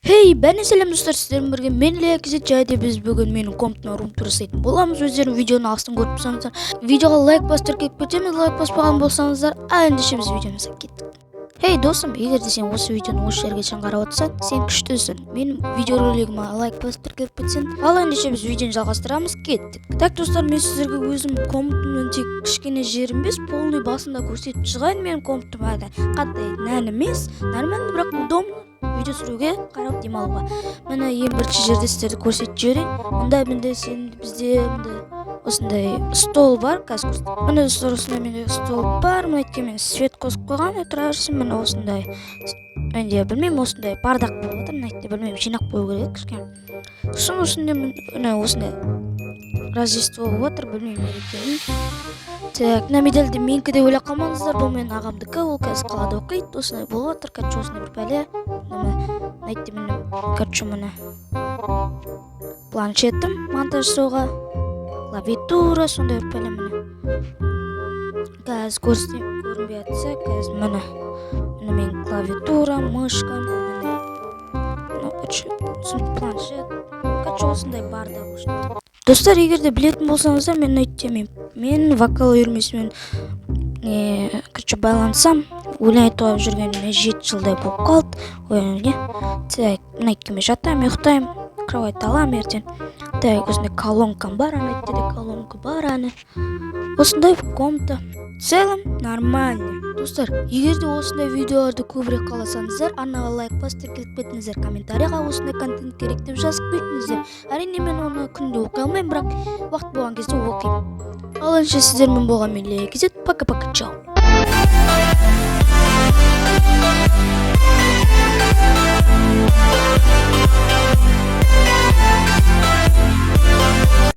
Хей, бәріне сәлем достар, сіздермен бірге мен Илья Кезет жайды біз бүгін менің комнатымда рум тур жасайтын боламыз. Өздерің видеоны астын көріп тұрсаңыздар, видеоға лайк басып кетіп кетеміз, лайк баспаған болсаңыздар, ендеше біз видеомызға кеттік. Хей досым, егер де сен осы видеоны осы жерге шейін қарап отырсаң, сен күштісің. Менің видеоролигіме лайк басып кетіп кетсең, ал ендеше біз видеоны жалғастырамыз, кеттік. Так достар, мен сіздерге өзім комнатымның тек кішкене жерім емес, полный басында көрсетіп шығайын. Менің комнатым қандай нән емес, нормально, бірақ удобно видео түсіруге, қарап демалуға. Міне ең бірінші жерде сіздерді көрсетіп жіберейін. Бізде осындай стол бар, қазір. Міне достар, осындай менде стол бар. Мен свет қосып қойған, тұра берсін. Міне осындай, менде білмеймін, осындай бардақ болып отыр. Білмеймін, жинақ қою керек кішкене. Сосын осындай Рождество болып отыр, білмеймін екенін. Так, медальді менікі де ойлап қалмаңыздар, бұл менің ағамдікі, ол қазір қалада оқиды. Осындай болып отыр, короче, осындай бір пәле. Міне планшетім монтаж жасауға, клавиатура, сондай бір пәле. Міне қазір көрінбей жатса, қазір міне менің клавиатура, мышка, планшет, короче, осындай бар да. Достар, егер де білетін болсаңыздар, мен вокал үйірмесімен байлансам, өлең айтып жүргеніме 7 жылдай болып қалды. Так, мен жатайым, ұйықтайым, кровать аламын ертең. Так, осындай колонкам бар, колонка бар, осындай комната. В целом нормально. Достар, егер де осындай видеоларды көбірек қаласаңыздар, арнаға лайк басып келіп кетіңіздер, комментарийға осындай контент керек деп жазып кетіңіздер. Әрине мен оны күнде оқи алмаймын, бірақ уақыт болған кезде оқимын. Ал ендеше сіздермен болған мен Илья Кезет. Пока-пока, чао.